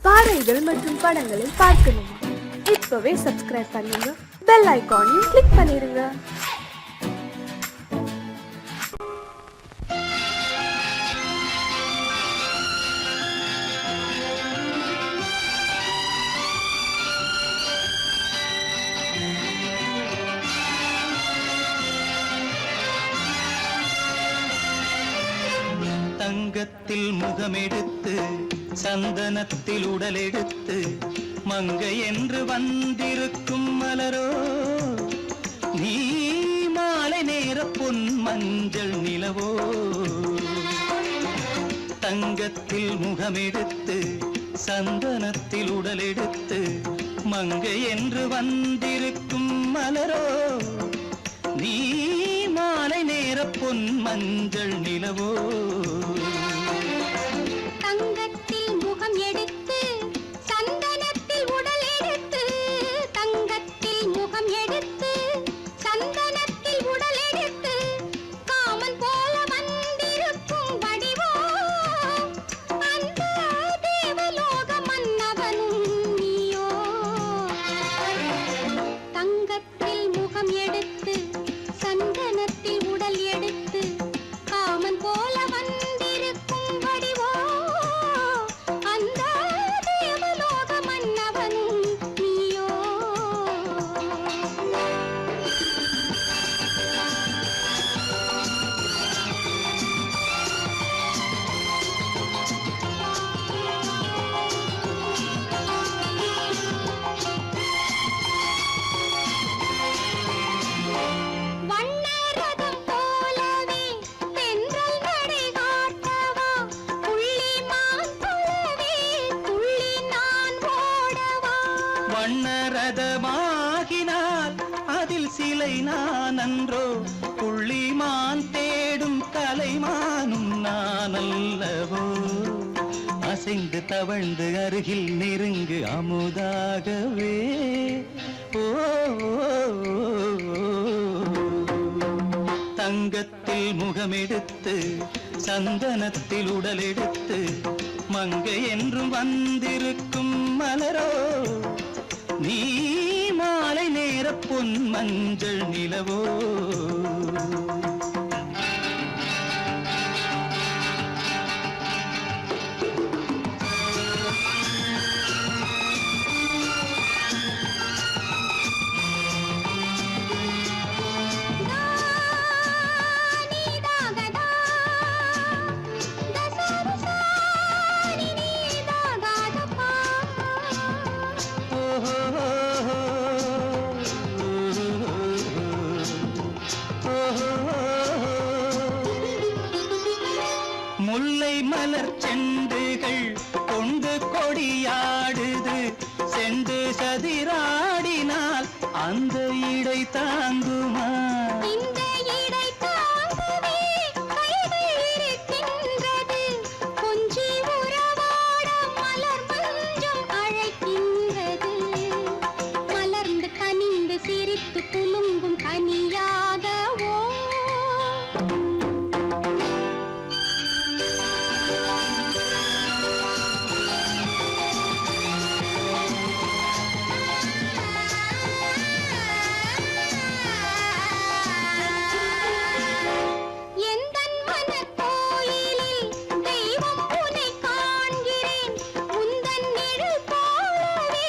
பாடல்கள் மற்றும் படங்களை பார்க்கணுமா? இப்பவே சப்ஸ்கிரைப் பண்ணுங்க, பெல் ஐகானையும் கிளிக் பண்ணிருங்க. தங்கத்தில் முகமெடுத்து சந்தனத்தில் உடலெடுத்து மங்கை என்று வந்திருக்கும் மலரோ, நீ மாலை நேர பொன் மஞ்சள் நிலவோ. தங்கத்தில் முகமெடுத்து சந்தனத்தில் உடலெடுத்து மங்கை என்று வந்திருக்கும் மலரோ, நீ மாலை நேர பொன் மஞ்சள் நிலவோ. தங்கத்தில் முகம் எடுத்து சந்தனத்தில் உடல் எடுத்து, தங்கத்தில் முகம் எடுத்து சந்தனத்தில் உடல் எடுத்து காமன் போல வந்திருக்கும் வடிவோ, அந்த தேவலோக மன்னவனும் நீயோ. தங்கத்தில் முகம் எடுத்து சந்தனத்தில் உடல் எடுத்து காமன் போல வந்திருக்கும் வடிவோ, அந்த தேவலோக மன்னவனும் நீயோ. வண்ணரதம் போலவே தென்றல் நடை காட்டவா, புள்ளிமான் போலவே துள்ளி நான் ஓடவா. வண்ணரதமாகினால் அதில் சிலை நான் அன்றோ, புள்ளிமான் தேடும் கலைமானும் நான் அல்லவோ. அசைந்து தவழ்ந்து அருகில் நெருங்கு அமுதாகவே. ஓ, தங்கத்தில் முகமெடுத்து சந்தனத்தில் உடலெடுத்து மங்கை என்றும் வந்திருக்கும் மலரோ, நீ மாலை நேர பொன் மஞ்சள் நிலவோ. நீதாகதா தசரசா நீதாகதப்பா. முல்லை மலர் செண்டுகள் கொண்டு கொடியாடுது, செண்டு சதிராடினால் அந்த இடை தாங்குமா? இந்த இடை தாங்கவே கைகள் இருக்கின்றது, கொஞ்சி உறவாட மலர் மஞ்சம் அழைக்கின்றது. மலர்ந்து கனிந்து சிரித்து குலுங்கும் கனியாகவோ. எந்தன் மனக்கோயிலில் தெய்வம் உன்னை காண்கிறேன், உந்தன் நிழல் போலவே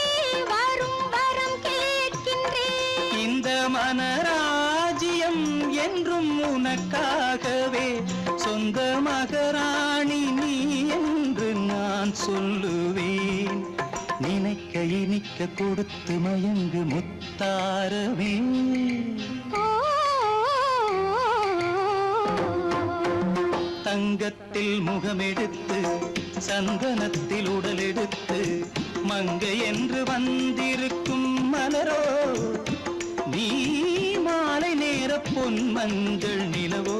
வரும் வரம் கேட்கின்றேன். இந்த மனராஜ்யம் என்றும் உனக்காகவே, சொந்த மகராணி நீ என்று நான் சொல்லுவேன். நினைக்க இனிக்க கொடுத்து மயங்கு முத்தாரவே. ஓ, தங்கத்தில் முகமெடுத்து சந்தனத்தில் உடலெடுத்து மங்கை என்று வந்திருக்கும் மலரோ, நீ மாலை நேர பொன் மஞ்சள் நிலவோ.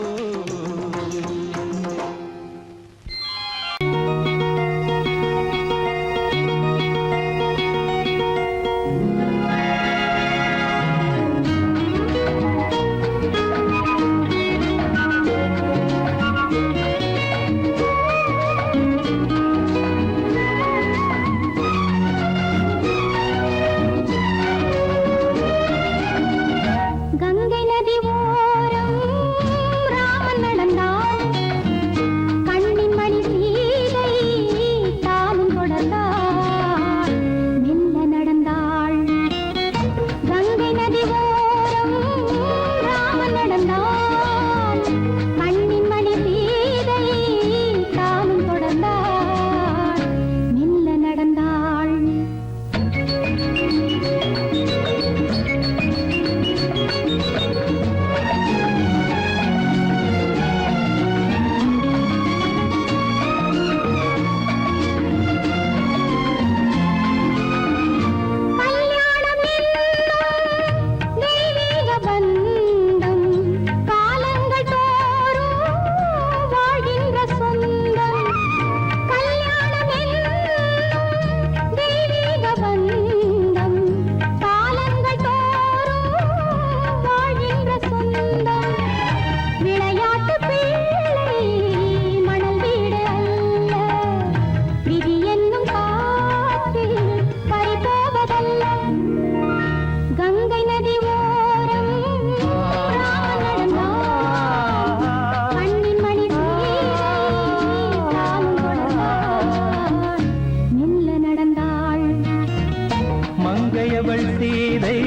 மங்கையவள் சீதை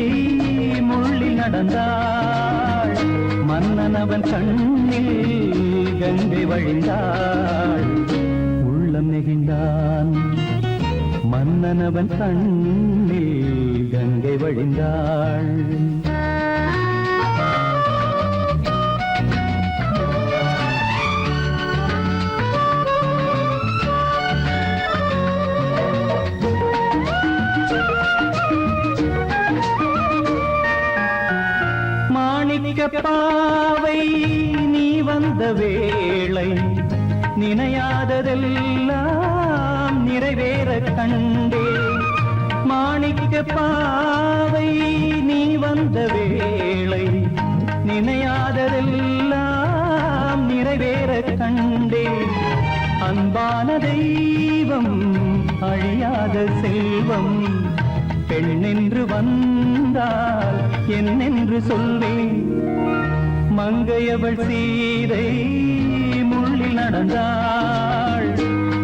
முள்ளில் நடந்தாள், மன்னனவன் கண்ணில் கங்கை வழிந்தாள். உள்ளம் நெகிழ்ந்தான், மன்னனவன் கண்ணில் கங்கை வழிந்தாள். பாவை நீ வந்த வேளை நினையாததெல்லாம் நிறைவேற கண்டே. மாணிக்க பாவை நீ வந்த வேளை நினையாததெல்லாம் நிறைவேற கண்டே. அன்பான தெய்வம் அழியாத செல்வம் பெண்ணென்று வந்தால் என்னென்று சொல்வேன். மங்கையவள் சீதை முள்ளில் நடந்தாள்,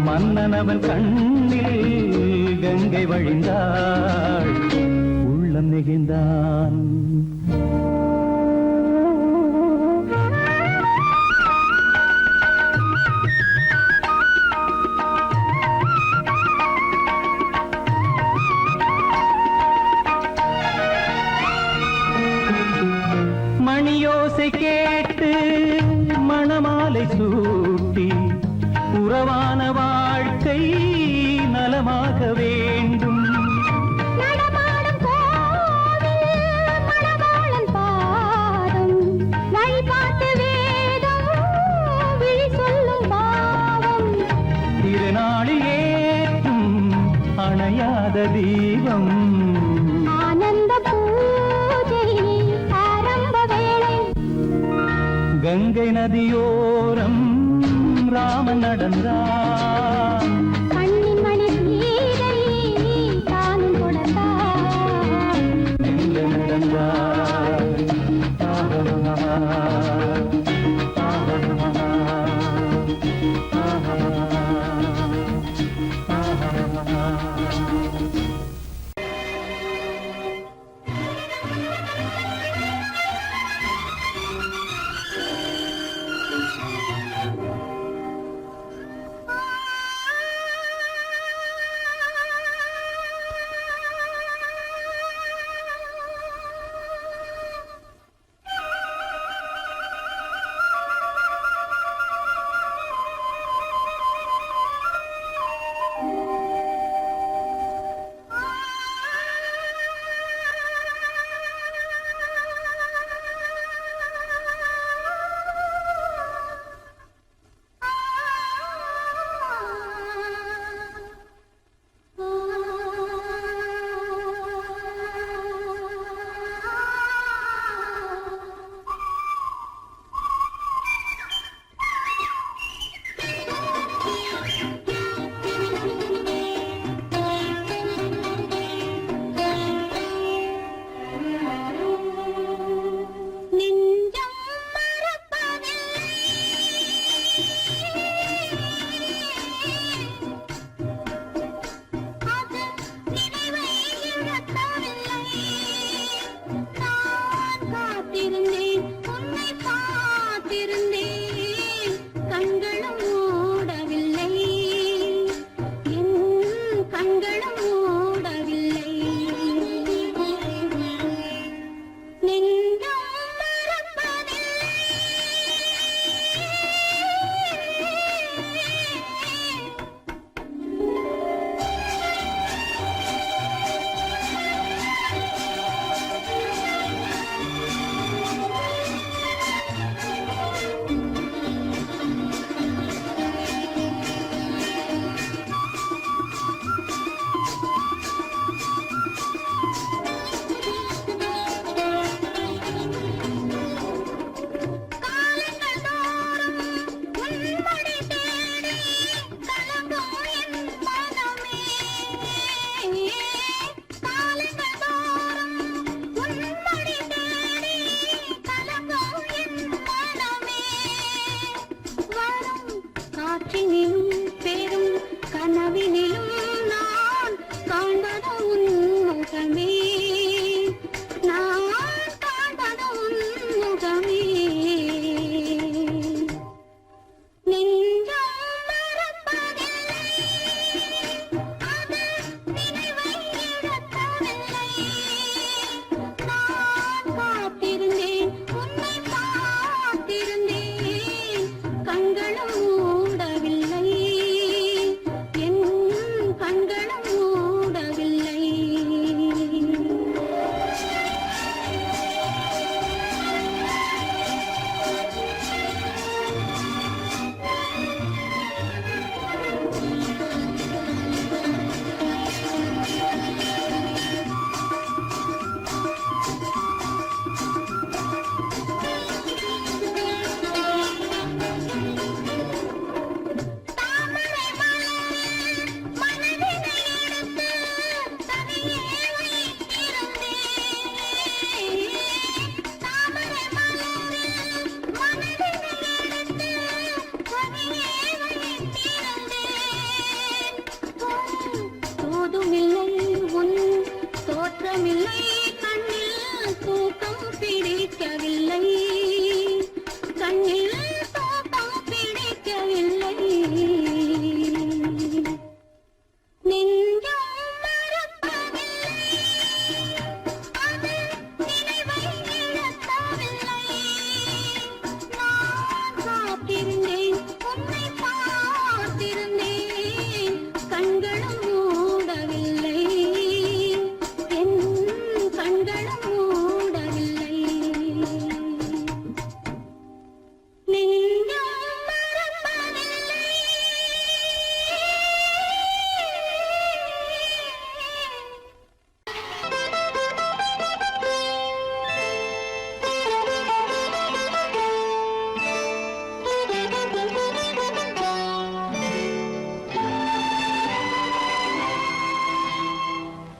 மன்னனவன் கண்ணில் கங்கை வழிந்தாள். உள்ளம் நெகிழ்ந்தான். மணியோசை கேட்டு மணமாலை சூட்டி உறவான வாழ்க்கை நலமாக வேண்டும். நடமாடும் கோவில் மணவாளன் பாதம், வழிபாட்டு வேதம் விழி சொல்லும் பாவம். திருநாளில் ஏற்றும் அணையாத தீபம், ஆனந்த பூஜை ஆரம்ப வேளை. கங்கை நதியோரம் ராமன் நடந்தார், கண்ணின் மணி சீதை தானும் கொடுத்தார். மெல்ல நடந்தார். கனவினிலும் நான் காண்பது உன் முகமே.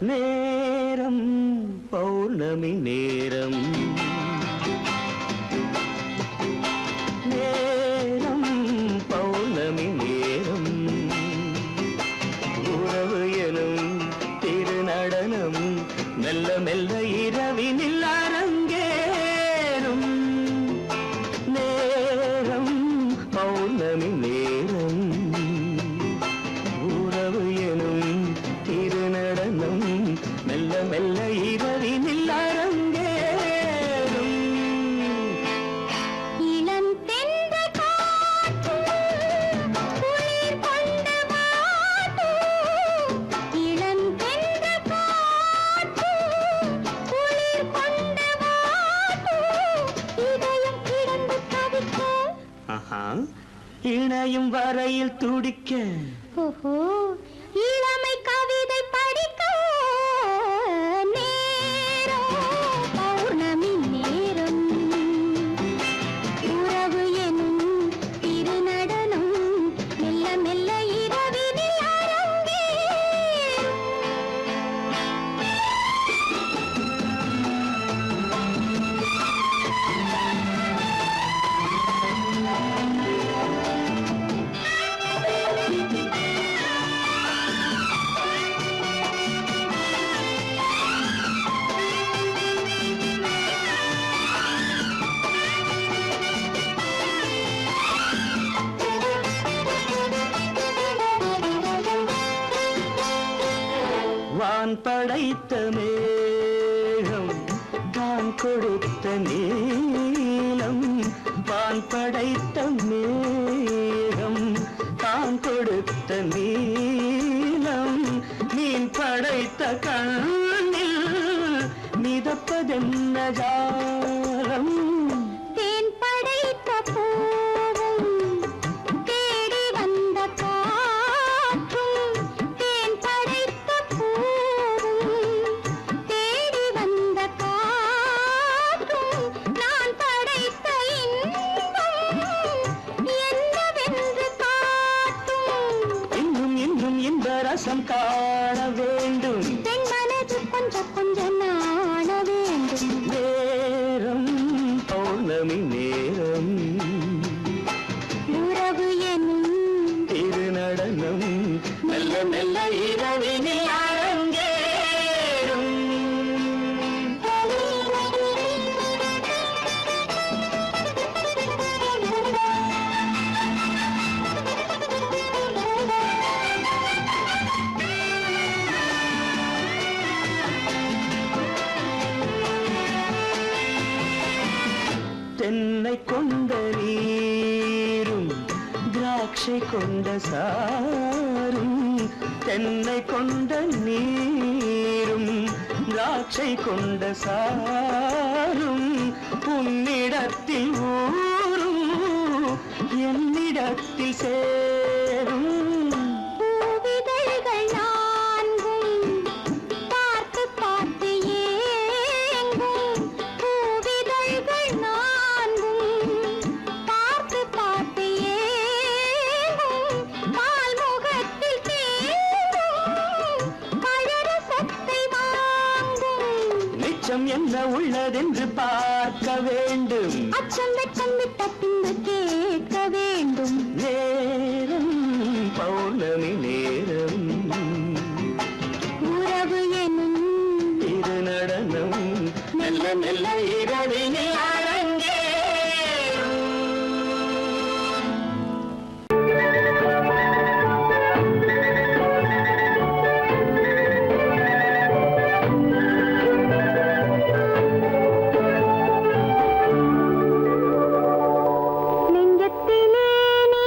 நேரம் பௌர்ணமி நேரம் நேரம் பௌர்ணமி நேரம் உறவு எனும் திருநடனம் மெல்ல மெல்ல இரவினில் அரங்கேறும் நேரம் பௌர்ணமி நேரம் உறவு எனும் திருநடனம் மெல்ல மெல்ல இரவினில் அரங்கேறும் இளம் தென்றல் காற்று குளிர் கொண்டு வாட்டும். இளம் தென்றல் காற்று குளிர் கொண்டு வாட்டும். இதயம் கிடந்து தவிக்க. ஆஹா இணையும் வரையில் துடிக்க ஓஹோ, இளமை கவிதை படிக்க. நேரம் பௌர்ணமி நேரம் உறவு எனும் திருநடனம் மெல்ல மெல்ல இரவினில் அரங்கேறும். வான் படைத்த மேகம் தான் கொடுத்த நீலம் வான் படைத்த மேகம் தான் கொடுத்த நீலம் மீன் படைத்த கண்ணில் மிதப்பதென்ன ஜாலம் தேன் படைத்த பூவும் தேடி வந்த காற்றும். தேன் படைத்த பூவும் தேடி வந்த காற்றும். நான் படைத்த இன்பம் என்னவென்று காட்டும். இன்னும் இன்னும் இந்த ரசம் காண வேண்டும் பெண் மனது கொஞ்சம் கொஞ்சம் நாண வேண்டும். நேரம் பௌர்ணமி நேரம் உறவு எனும் திருநடனம் மெல்ல மெல்ல இரவினில் அரங்கேறும் தென்னை கொண்ட நீரும் திராட்சை கொண்ட சாரும் தென்னை கொண்ட நீரும் திராட்சை கொண்ட சாரும் உன்னிடத்தில் ஊரும் என்னிடத்தில் சேரும் பூவிதழ்கள் நான்கும் பார்த்து பார்த்து ஏங்கும். பூவிதழ்கள் நான்கும் பார்த்து பார்த்து ஏங்கும். பால்முகத்தில் தேங்கும் பழரசத்தை வாங்கும். மிச்சம் என்ன உள்ளதென்று பார்க்க வேண்டும் அச்சம் வெச்சம் விட்ட பின்பு கேட்க வேண்டும். நேரம் பௌர்ணமி நேரம் உறவு எனும் திருநடனம் மெல்ல மெல்ல இரவினில் அரங்கேறும் நெஞ்சத்திலே நீ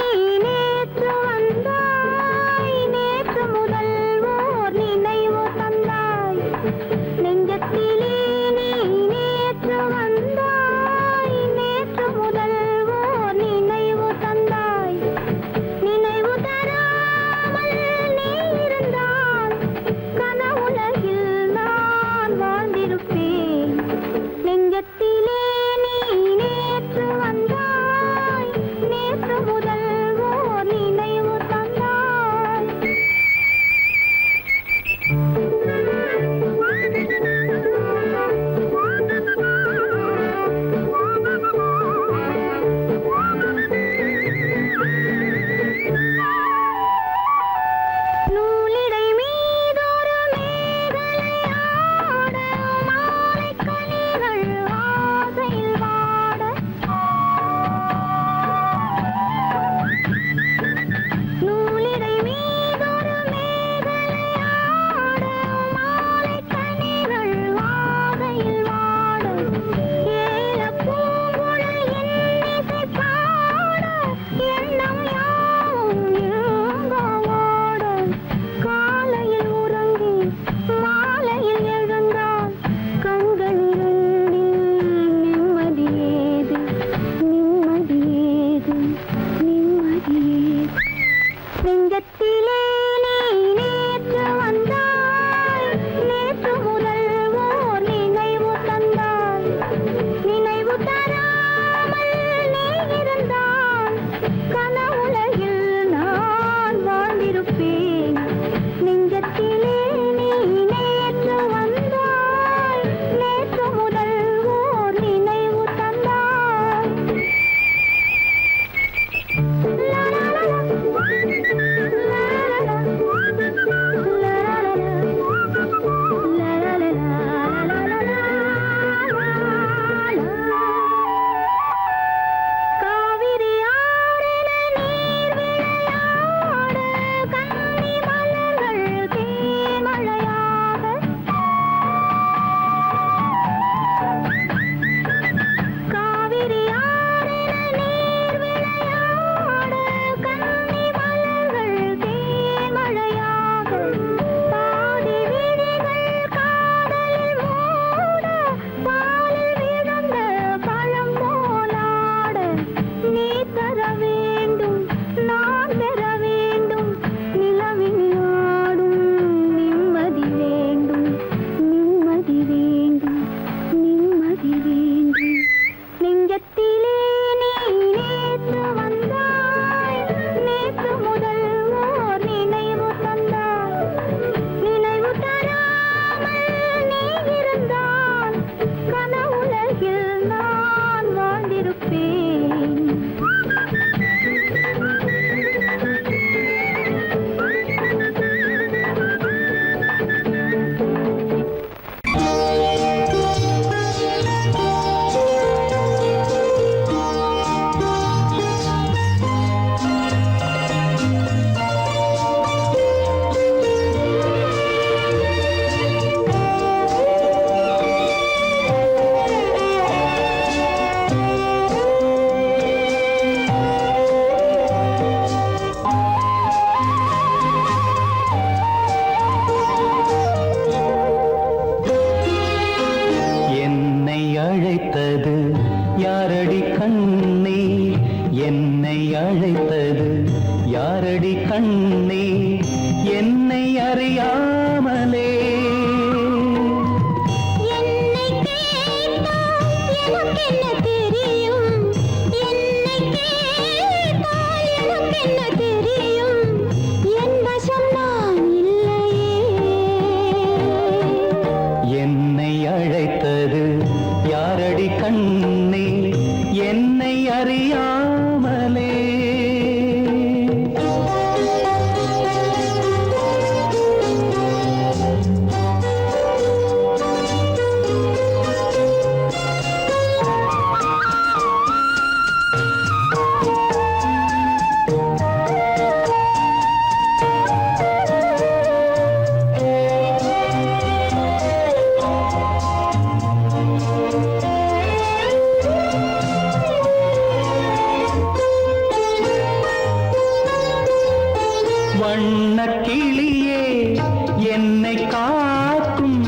என்னை காக்கும்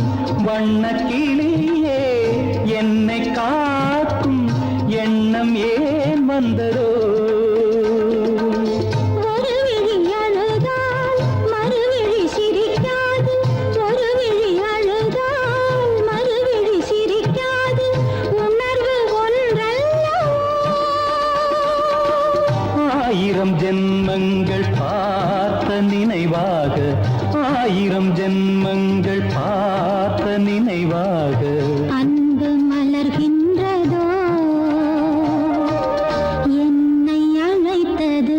வண்ணக்கிளியே, என்னை காக்கும் எண்ணம் ஏன் வந்ததோ? ஆயிரம் ஜென்மங்கள் பார்த்த நினைவாக, ஆயிரம் ஜென்மங்கள் பார்த்த நினைவாக அன்பு மலர்கின்றதோ, என்னை அழைத்தது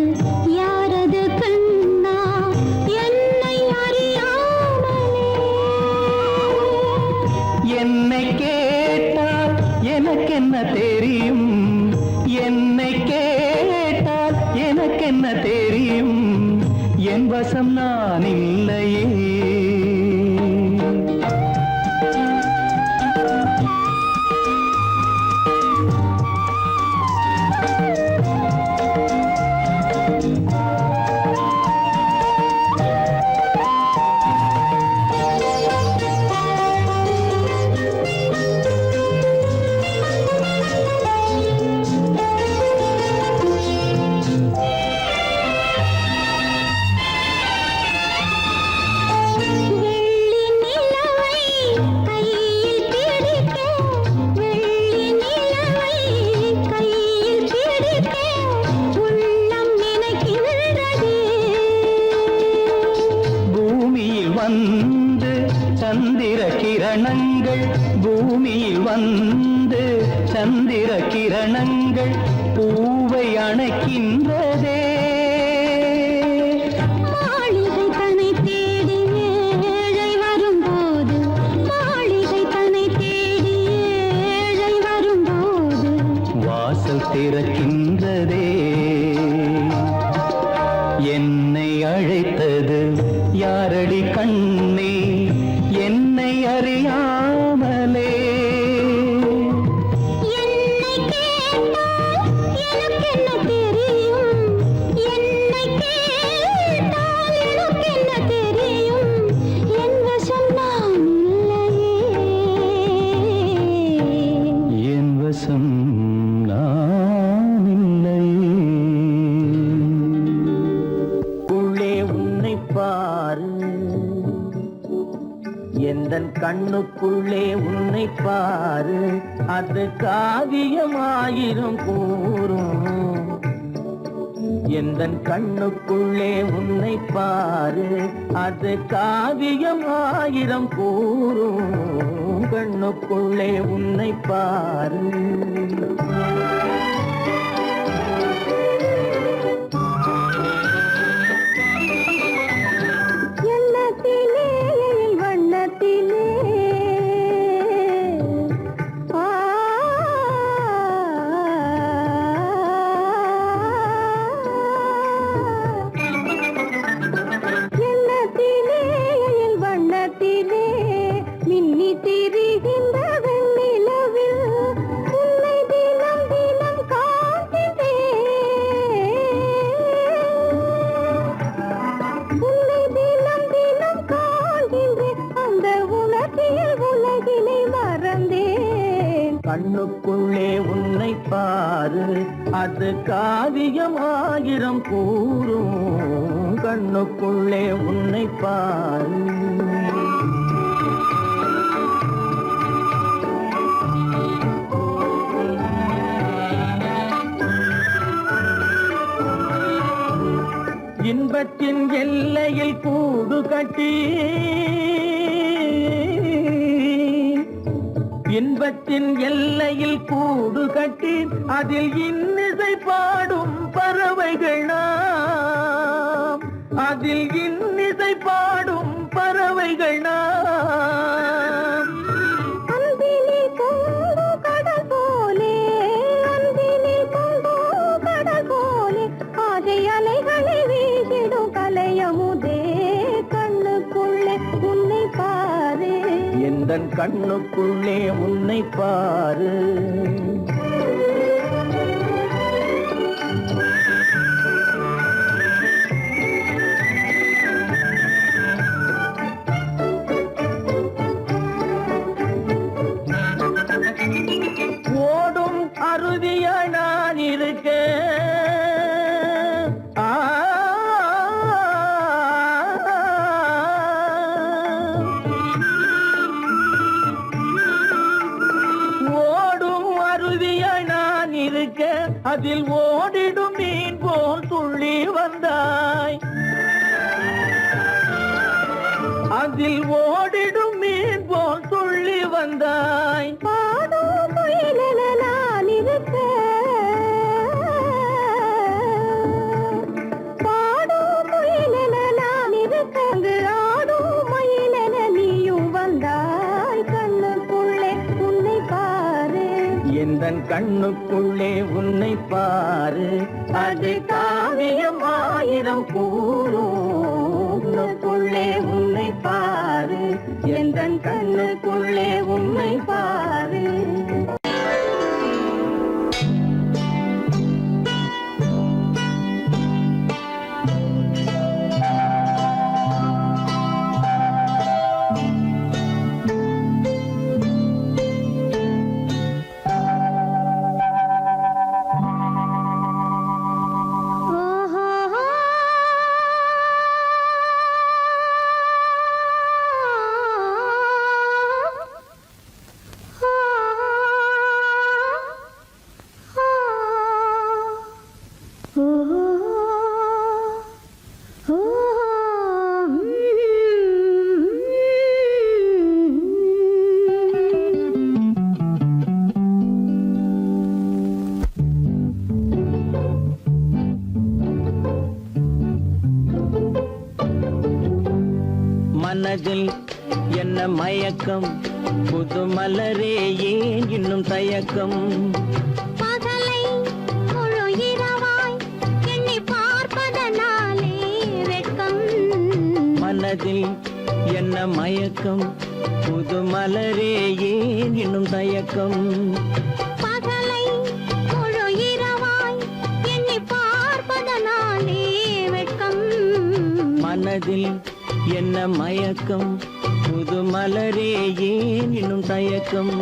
யாரது கண்ணா, என்னை அறியாமலே. என்னை கேட்டால் எனக்கென்ன தெரியும், என்னை கேட்டால் எனக்கென்ன தெரியும், என் வசம் நான் இல்லையே. வந்து சந்திர கிரணங்கள், பூமியில் வந்து சந்திர கிரணங்கள் பூவை அணைக்கின்றதே. மாளிகை தன்னை தேடி ஏழை வரும்போது, மாளிகை தன்னை தேடி ஏழை வரும்போது வாசல் திறக்கின்றதே. என்னை அழைத்தது யாரடி கண்ணே, என்னை அறியாமலே. என்னை கேட்டால் எனக்கென்ன தெரியும், என்னை கேட்டால் எனக்கென்ன தெரியும், என் வசம் நான் இல்லையே. என் வசம் நான் இல்லையே. உள்ளே உன்னை பாரு, எந்தன் கண்ணுக்குள்ளே உன்னை பாரு, அது காவியமாயிரும் கூறும். எந்தன் கண்ணுக்குள்ளே உன்னை பாரு, அது காவியமாயிரம் கூறும். கண்ணுக்குள்ளே உன்னை பாரு. கண்ணுக்குள்ளே உன்னை பாரு, அது காவியமாயிரம் கூறும். கண்ணுக்குள்ளே உன்னை பாரு. இன்பத்தின் எல்லையில் கூடு கட்டி, இன்பத்தின் எல்லையில் கூடு கட்டி, அதில் இன்னிசை பாடும் பறவைகள் நாம், அதில் இன்னிசை பாடும் பறவைகள் நாம். அன்பிலே பொங்கு கடல் போலே, அன்பிலே பொங்கு கடல் போலே, ஆசை அலைகளை வீசிடும் கலையமுதே. கண்ணுக்குள்ளே உன்னை பாரு, எந்தன் கண்ணுக்குள்ளே உன்னை பாரு. அதில் ஓடிடும் மீன் போல் துள்ளி வந்தாய். அதில் ஓடிடும் மீன் போல் துள்ளி வந்தாய். பாடும் முயலென நான் இருக்க, பாடும் முயலென நான் இருக்க, அங்கு ஆடும் மயிலென நீயும் வந்தாய். கண்ணுக்குள்ளே உன்னை பாரு, எந்தன் கண்ணுக்குள்ளே உன்னை பாரு. அது காவியம் ஆயிரம் கூறுக்குள்ளே உன்னை பாரு. எந்தன் கண்ணுக்குள்ளே உன்னை பாரு. மனதில் என்ன மயக்கம், புது மலரே ஏன் இன்னும் தயக்கம். பகலை முழு இரவாய் எண்ணி பார்ப்பதனாலே வெட்கம். மனதில் என்ன மயக்கம், புது மலரே ஏன் இன்னும் தயக்கம். பகலை முழு இரவாய் எண்ணி பார்ப்பதனாலே வெட்கம். மனதில் என்ன மயக்கம், புது மலரே ஏன் இன்னும் தயக்கம்.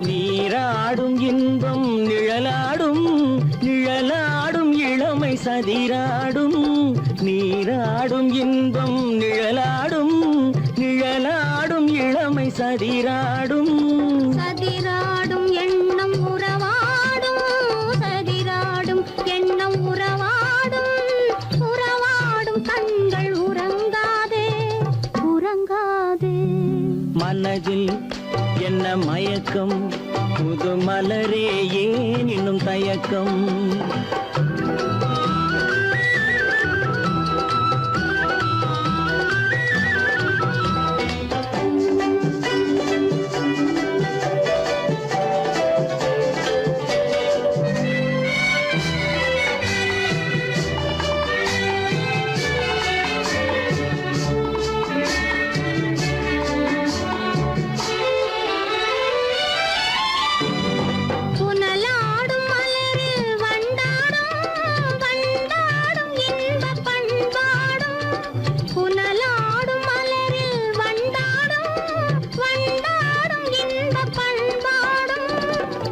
நீராடும் இன்பம் நிழலாடும், நிழலாடும் இளமை சதிராடும். நீராடும் இன்பம் நிழலாடும், நிழலாடும் இளமை சதிராடும். சதிராடும் எண்ணம் உறவாடும், சதிராடும் எண்ணம் உறவாடும். உறவாடும் கண்கள் உறங்காதே, உறங்காதே. மனதில் என்ன மயக்கம், புது மலரே ஏன் இன்னும் தயக்கம். புனலாடும் மலரில் வண்டாடும், வண்டாடும் இன்பப் பண்பாடும். புனலாடும் மலரில் வண்டாடும், வண்டாடும் இன்பப் பண்பாடும்.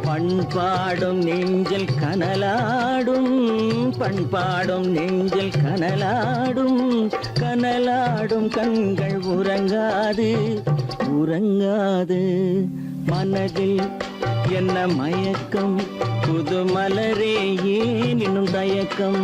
பண்பாடும் நெஞ்சில் கனலாடும், பண்பாடும் நெஞ்சில் கனலாடும். கனலாடும் கண்கள் உறங்காது, உறங்காது. மனதில் என்ன மயக்கம், புது மலரே ஏன் இன்னும் தயக்கம்.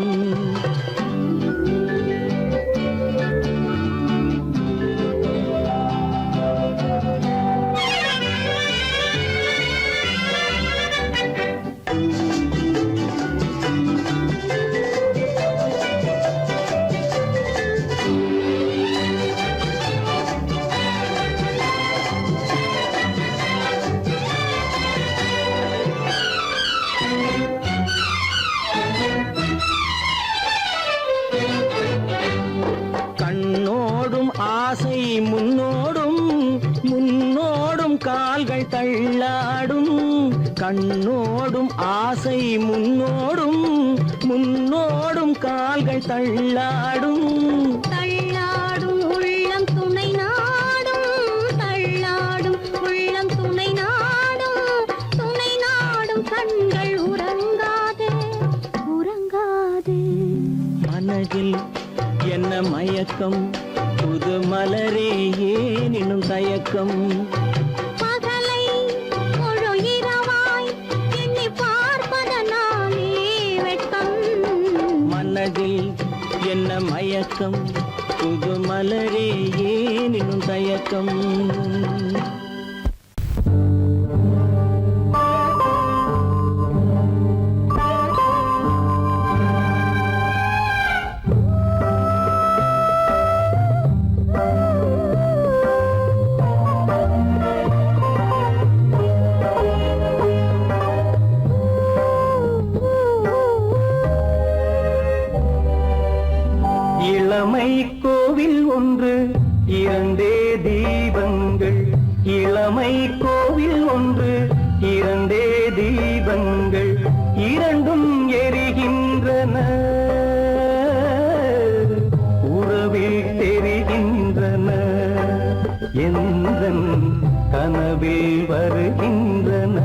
ஆசை முன்னோடும் முன்னோடும் கால்கள் தள்ளாடும் கண்ணோடும் ஆசை முன்னோடும் முன்னோடும் கால்கள் தள்ளாடும் தள்ளாடும் உள்ளம் துணை நாடும் தள்ளாடும் உள்ளம் துணை நாடும் கண்கள் உறங்காதே உறங்காதே மனதில் என்ன மயக்கம் புது மலரே ஏனினும் தயக்கம் பகலை முழு இரவாய் எண்ணி பார்ப்பதனாலே வெட்கம் மனதில் என்ன மயக்கம் புது மலரே ஏனினும் தயக்கம் இளமை கோவில் ஒன்று இரண்டே தீபங்கள் இளமை கோவில் ஒன்று இரண்டே தீபங்கள் இரண்டும் எரிகின்றன உறவில் தெரிகின்றன எந்தன் கனவில் வருகின்றன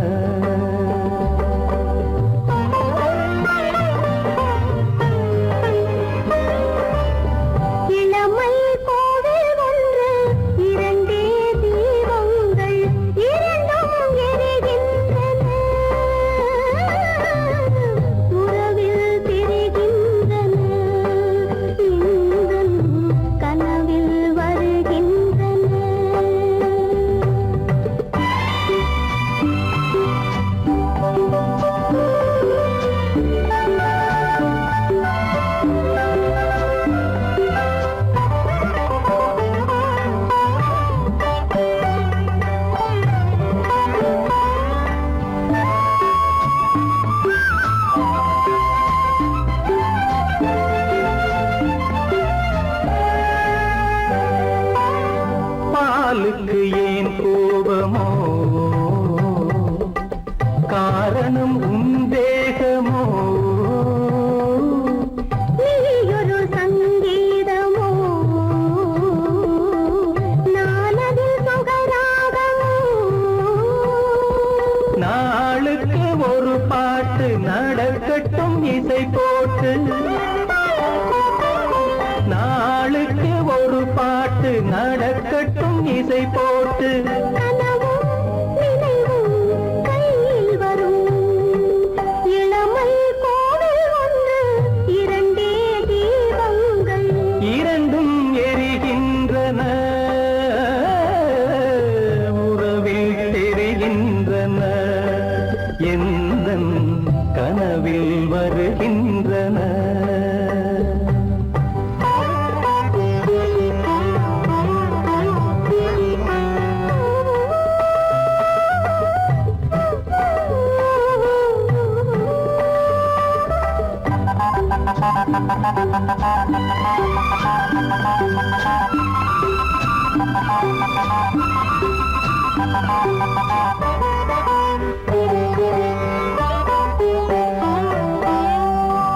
இளமை கோவில் ஒன்று இரண்டே தீபங்கள் இரண்டும் எரிகின்றன உறவில் தெரிகின்றன எந்தன் கனவில் வருகின்றன பாலுக்கு ஏன் கோபமோ காரணம் உன் தேகமோ நீயொரு சங்கீதமோ நானதில் சுகராகமோ நாளுக்கு ஒரு பாட்டு நடக்கட்டும் இசை போட்டு நாளுக்கு ஒரு பாட்டு நடக்கட்டும் இசை போட்டு கனவும் நினைவும் கையில் வரும் இளமை கோவில் ஒன்று இரண்டே தீபங்கள் இரண்டும் எரிகின்றன உறவில் தெரிகின்றன எந்தன் கனவில் வருகின்றன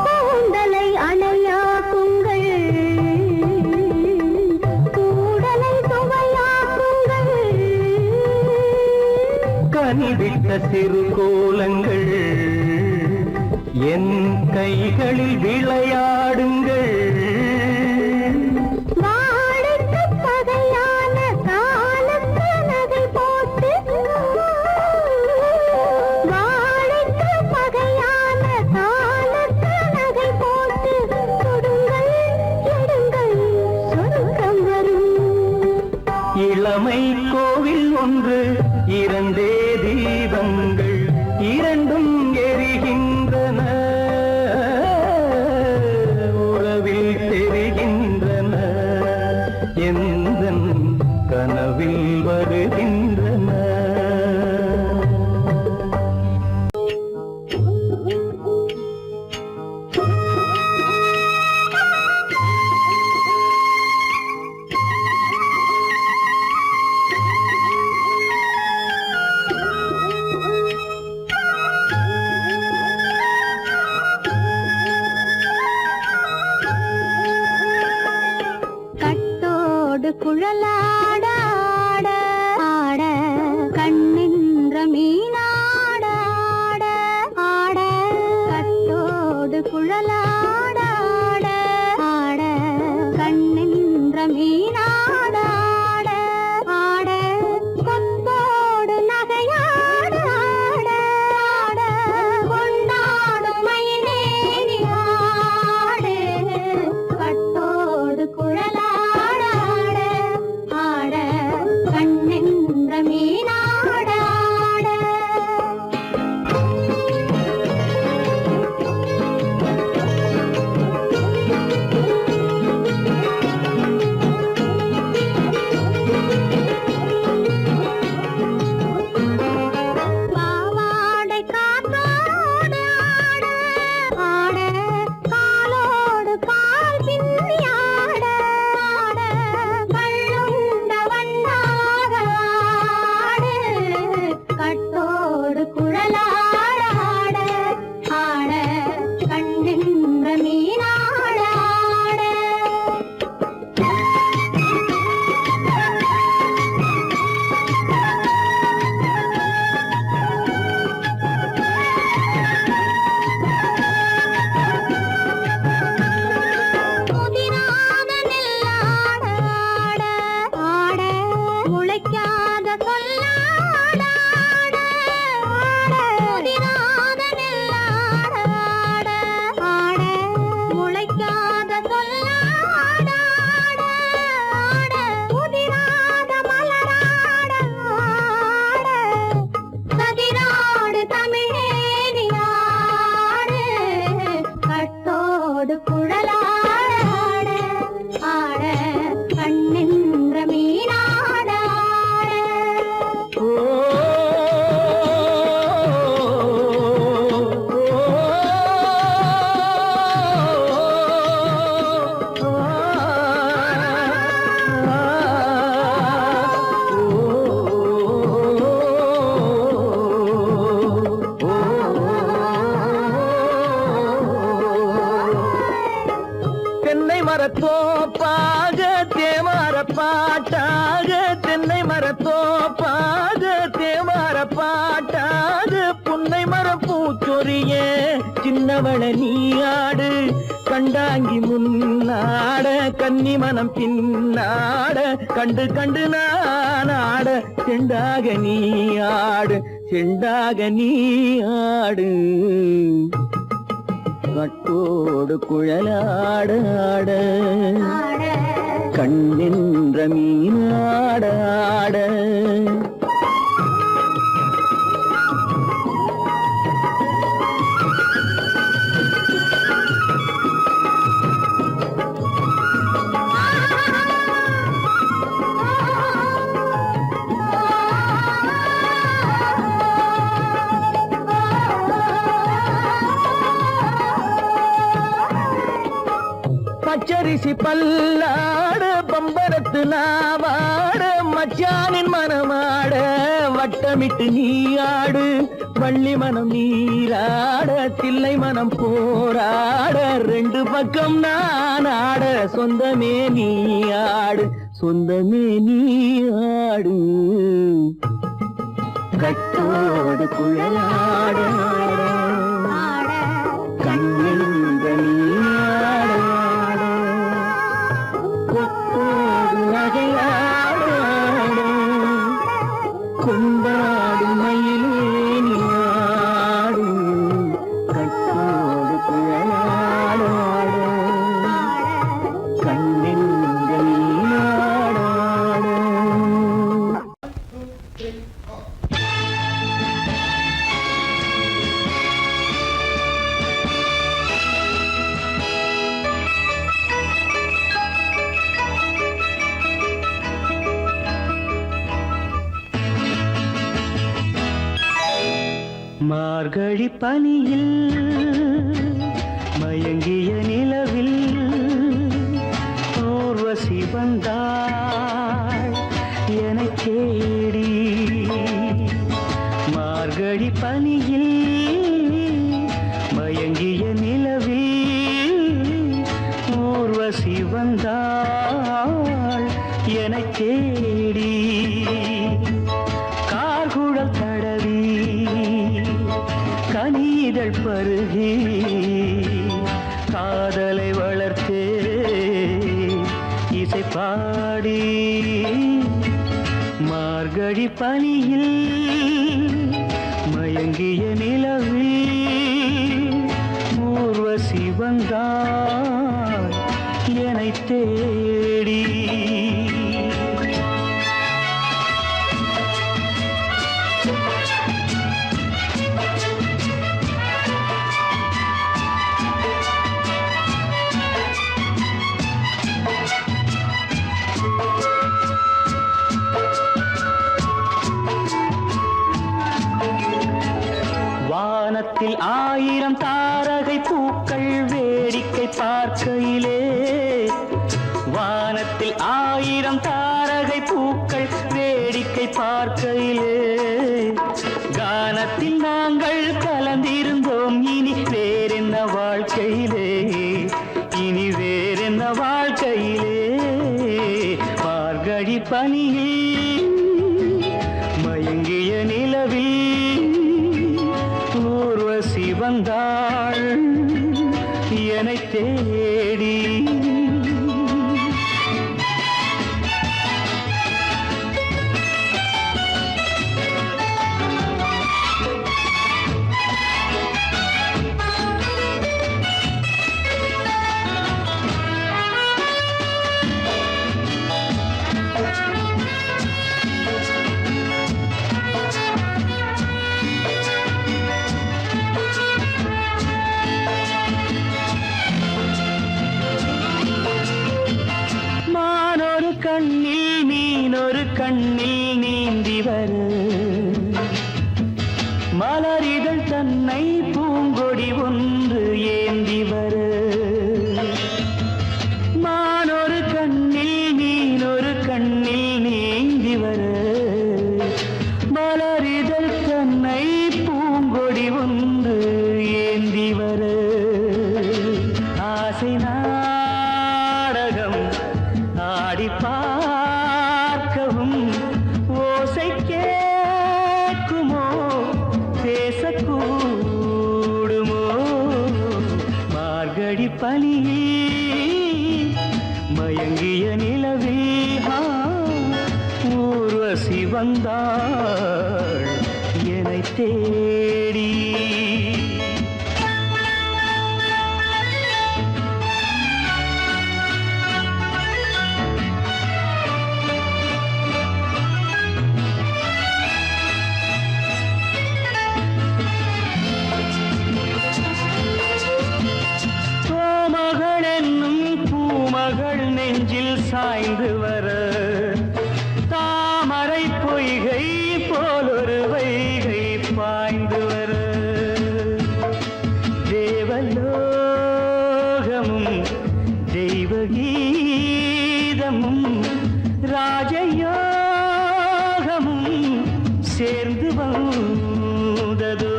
கூந்தலை அணையாக்குங்கள் கூடலை சுவையாக்குங்கள் கனிவிட்ட சிறு கோலங்கள் என் கைகளில் விளையாடுங்கள் வாழைக்கு பகையான காலத்து நகை போட்டு வாழைக்கு பகையான காலத்து நகை போட்டு கொடுங்கள் எடுங்கள் சொர்க்கம் வரும் இளமை கோவில் ஒன்று இரண்டே தீபங்கள் இரண்டும் எரிகின்றன உறவில் தெரிகின்றன எந்தன் கனவில் வருகின்றன ஆட ஆட ஆட கண்ணின்ற மீனாட ஆட ஆட கட்டோடு குழலாட ஆட ஆட கண்ணின்ற மீனாட ஆட ஆட கொம்போடு நகையாட ஆட ஆட கொண்டாடும் மயிலேறி ஆடு கட்டோடு குழலாட ஆட ஆட கண்ணென்ற மீனாட ஆட பாவாடை காத்தோடு ஆட ஆட காலோடு கால் பின்னி ஆட ஆட கள்ளுண்ட வண்ணாக ஆடு கட்டோடு குழலாட ஆட ஆட கண்ணின்ற மீனாட ஆட முதிராத நெல்லாட ஆட ஆட முளைக்காத சொல்லாட ஆட ஆட முதிராத நெல்லாட ஆட ஆட முளைக்காத சொல்லாட ஆட ஆட முதிராத மலராட ஆட கதிராடு தமிழேறி ஆடு கட்டோடு குழலாட ஆட ஆட கண்ணின்ற மீனாட ஆட தென்னை மரத்தோப்பாக தேமார பாட்டாக தென்னை மரத்தோப்பாக தேமார பாட்டாக புன்னை மரம் பூச்சொரிய சின்னவள நீயாடு கண்டாங்கி முன்னாட கன்னி மனம் பின்னாட கண்டு கண்டு நானாட செண்டாக நீயாடு செண்டாக நீயாடு கட்டோடு குழலாட ஆட ஆட கண்ணின்ற மீனாட ஆட பச்சரிசி பல்லாட பம்பரத்து நாவாட மச்சானின் மனமாட வட்டமிட்டு நீயாடு வள்ளி மனம் நீராட தில்லை மனம் போராட ரெண்டு பக்கம் நான் ஆட சொந்தமே நீயாடு சொந்தமே நீயாடு கட்டோடு குழலாட ஆட கண்ணின்ற நீயாட கொத்தோடு நகையாட கொண்டாடு மயிலே நீயாடு கட்டோடு குழலாட கண்ணின்ற நீயாட மார்கழி பனியில் மயங்கிய நிலவில் ஊர்வசி வந்தாள் எனச் தேடி. மார்கழி பனியில் மயங்கிய நிலவில் ஊர்வசி வந்தாள் எனச் தேடி. தேடி கார்குழல் தடவி கனிதழ் பருகி காதலை வளர்த்தே இசை பாடி மார்கழி பனியில் மயங்கிய நிலவில் ஊர்வசி வந்தாள் என்னை தேடி. வானத்தில் 1000 தாரகை பூக்கள் வேடிக்கை பார்க்கையிலே, வானத்தில் 1000 தாரகை பூக்கள் வேடிக்கை பார்க்கையிலே, கானத்தில் நாங்கள் கலந்திருந்தோம். இனி வேறென்ன வாழ்க்கையிலே, இனி வேறென்ன வாழ்க்கையிலே. மார்கழி பனியில் மயங்கிய நிலவில் ஊர்வசி வந்தாள் என்னை தேடி. கண்ணில் மீனொரு கண்ணில் நீந்தி வர, மலரிதழ் தன்னை பூங்கொடி ஒன்று ஏந்தி வர. மானொரு கண்ணில் மீனொரு கண்ணில் நீந்தி வர, மலரிதழ் தன்னை பூங்கொடி ஒன்று ஏந்தி வர. ஆசை நாடகம் ஆடி பார்க்கவும் ஓசை கேட்குமோ, பேசக்கூடுமோ. மார்கழி பனியில் மயங்கிய நிலவில் ஊர்வசி வந்தாள் என்னை தேடி. நெஞ்சில் சாய்ந்து வர, தாமரை பொய்கை போலொரு வைகை பாய்ந்து வர. தேவலோகமும் தெய்வகீதமும் ராஜயோகமும் சேர்ந்து வந்ததோ.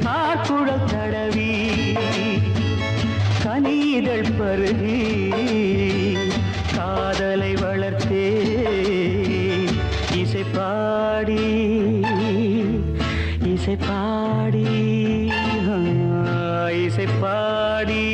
கார்குழல் தடவி கனிதழ் பருகி காதலை வளர்த்தே இசை பாடி, இசை பாடி, இசை பாடி.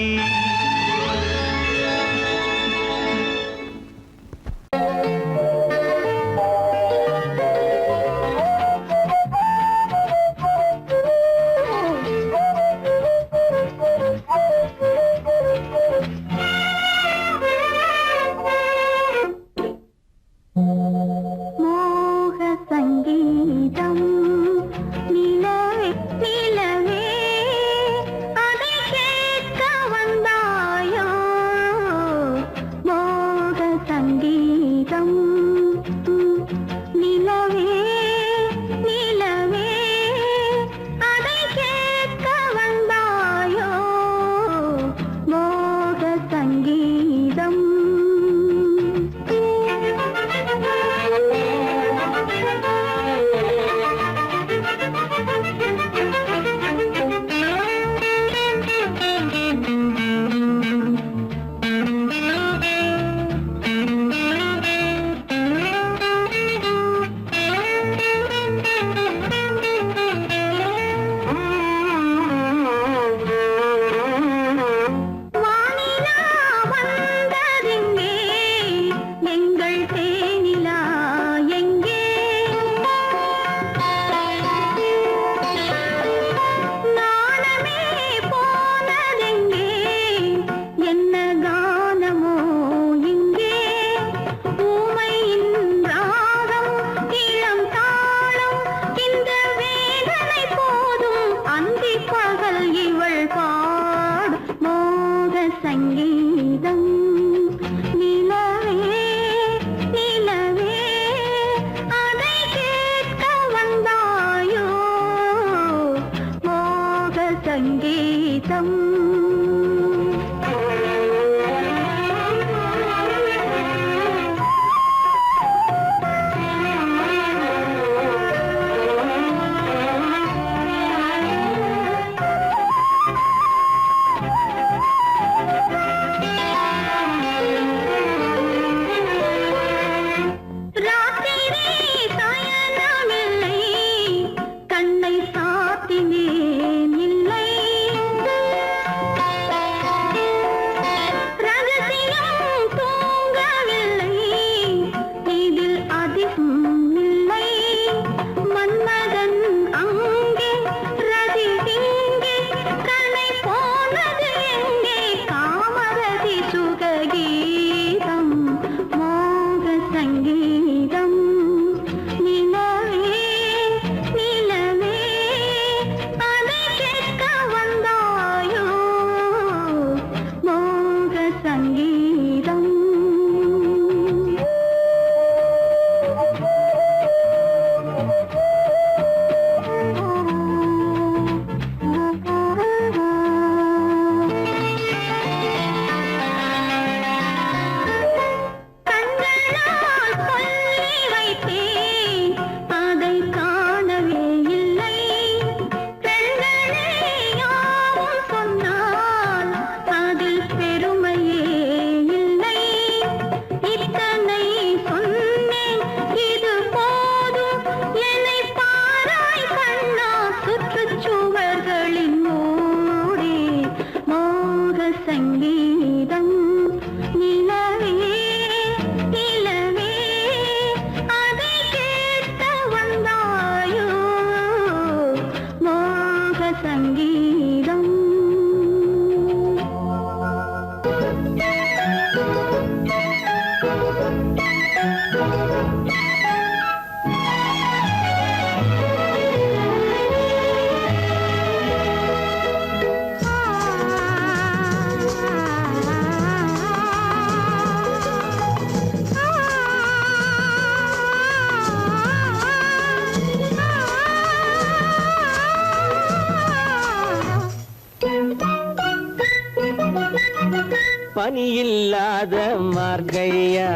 பனியில்லாத மார்கழியா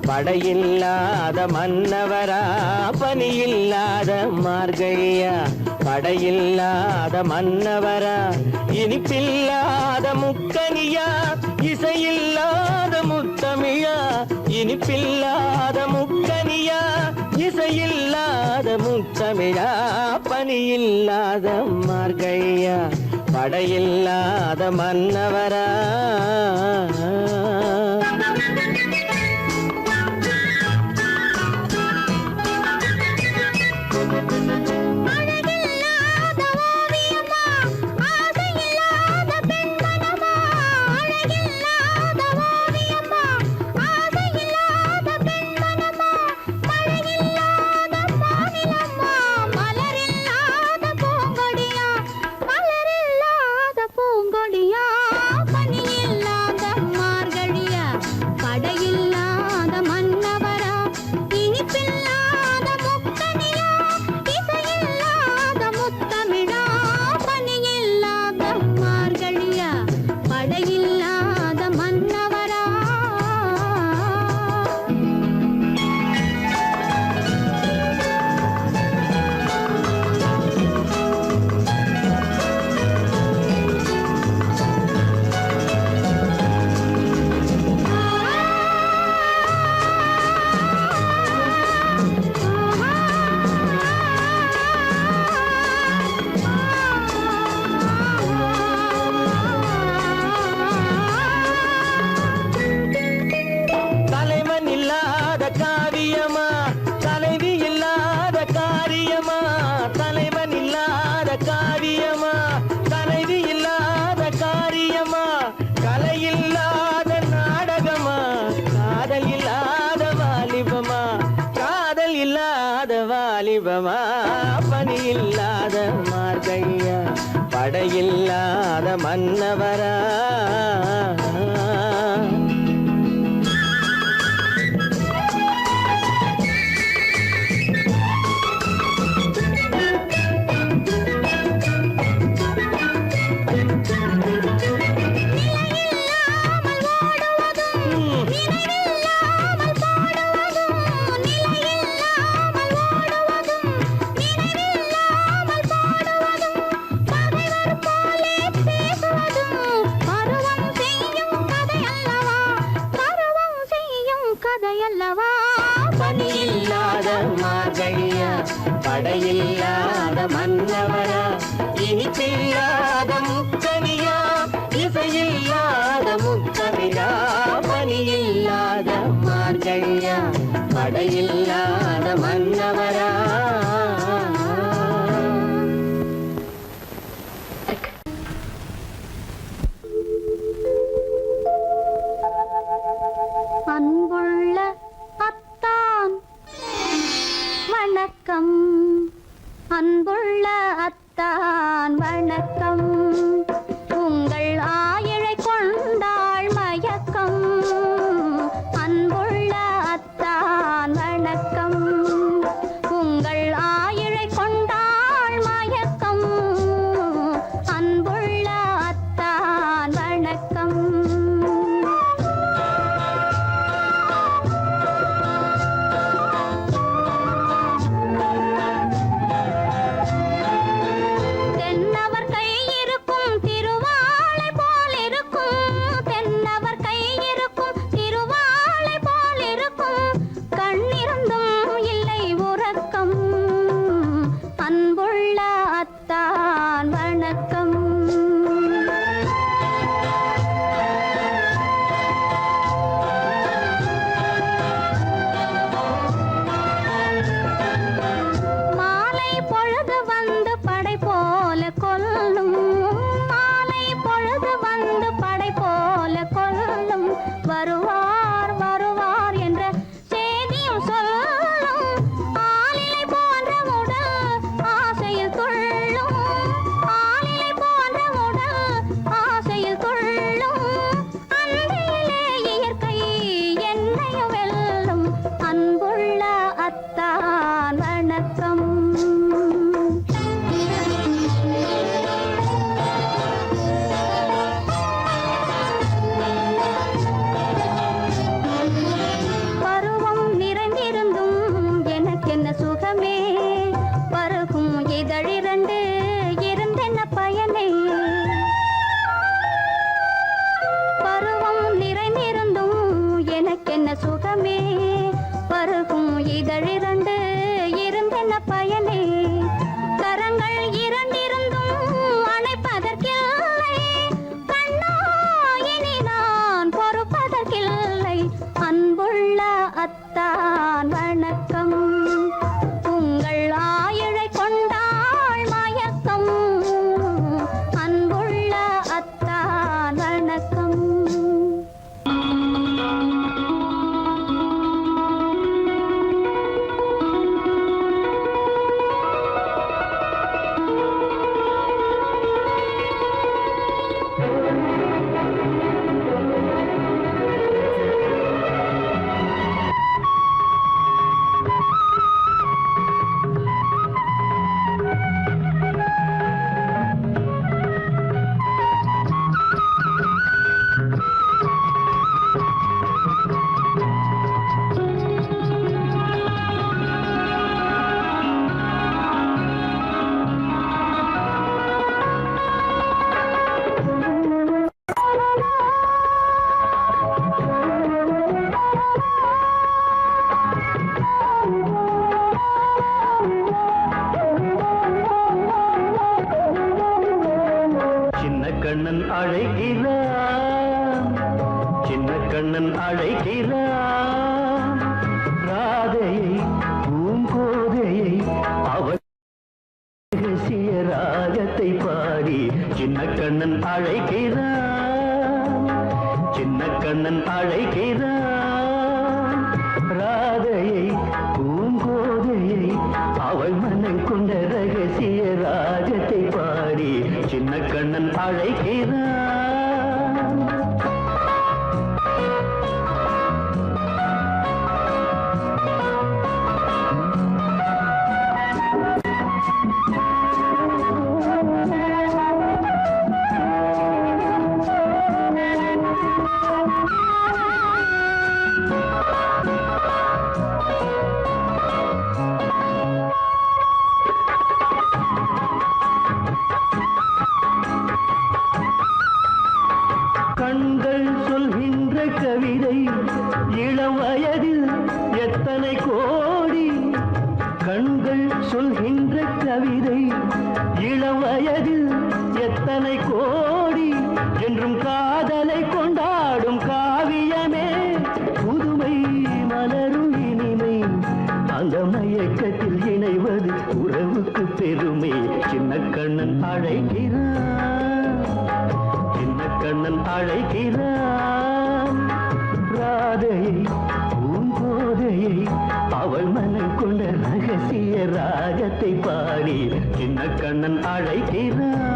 படையில்லாத மன்னவரா பனியில்லாத மார்கழியா படையில்லாத மன்னவரா இனிப்பில்லாத முக்கனியா இசையில்லாத முத்தமிழா இனிப்பில்லாத முக்கனியா இசையில்லாத முத்தமிழா பனியில்லாத மார்கழியா படையில்லாத மன்னவரா வாலிபமா பனியில்லாத மார்கழியா படையில்லாத மன்னவரா பனியில்லாத மார்கழியா படையில்லாத மன்னவரா இனிப்பில்லாத முக்கனியா இசையில்லாத முக்கமிழா பனியில்லாத மார்கழியா படையில்லாத மன்னவரா அன்புள்ள அத்தான் வணக்கம், அன்புள்ள அத்தான் வணக்கம், உங்கள் ஆயிழை கொண்டாள் மயக்கம். அன்புள்ள அத்தான் வணக்கம், உங்கள் ஆயிழை கொண்டாள் மயக்கம். அன்புள்ள அத்தான் வணக்கம். தென்னவர் கையில் இதழிரண்டு இருந்தென்ன பயனே, கரங்கள் இரண்டிருந்தும் அணைப்பதற்கில்லை. கண்ணா இனி நான் பொறுப்பதற்கில்லை. அன்புள்ள அத்தான் வணக்கம், உங்கள் ஆயுளை கொண்டாள் மயக்கம். அன்புள்ள அத்தான் வணக்கம். கண்ணன் அழைக்கிறான், சின்ன கண்ணன் அழைக்கிறான். ராதையை பூங்கோதையை அவள் ரகசிய ராகத்தை பாடி சின்ன கண்ணன் அழைக்கிறான், சின்ன கண்ணன் அழைக்கிறான். ராதையை பூங்கோதையை அவள் மனம் கொண்ட ரகசிய ராகத்தை பாடி சின்ன கண்ணன் அழைக்கிறான். கண்கள் சொல்கின்ற கவிதை இளம் வயதில் எத்தனை கோடி. கண்கள் சொல்கின்ற கவிதை இளம் வயதில் எத்தனை கோடி. என்றும் காதலை கொண்டாடும் காவியமே புதுமை மலரும் இனிமை. அந்த மயக்கத்தில் இணைவது உறவுக்கு பெருமை. சின்ன கண்ணன் அழைக்கிறான், சின்ன கண்ணன் அழைக்கிறான். ராதையை பூங்கோதையை அவள் மனம் கொண்ட ரகசிய ராகத்தை பாடி சின்ன கண்ணன் அழைக்கிறான்.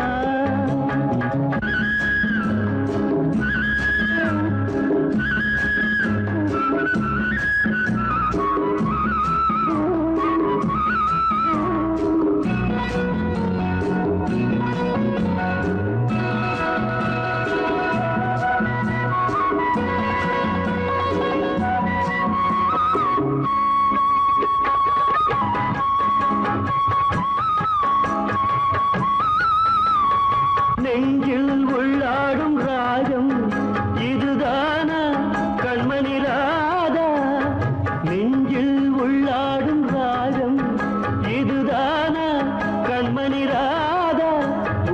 நெஞ்சில் உள்ளாடும் ராகம் இதுதானா கண்மணி ராதா. நெஞ்சில் உள்ளாடும் ராகம் இதுதானா கண்மணி ராதா.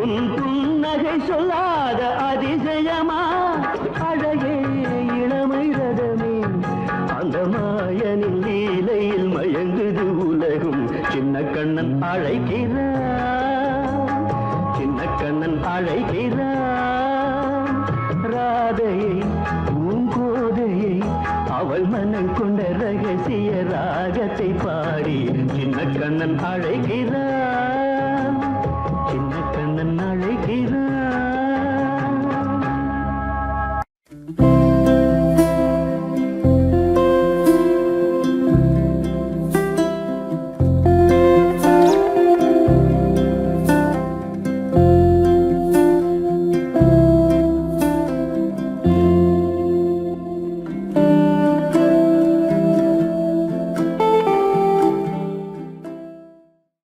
உன் புன்னகை சொல்லாத அதிசயமா அழகே இளமை ரதமே. அந்த மாயனின் லீலையில் மயங்குது உலகும். சின்ன கண்ணன் அழைக்கிறான், சின்ன கண்ணன் அழைக்கிறான். ராதையை பூங்கோதையை அவள் மனம் கொண்ட ரகசிய ராகத்தை பாடி சின்ன கண்ணன் அழைக்கிறான்.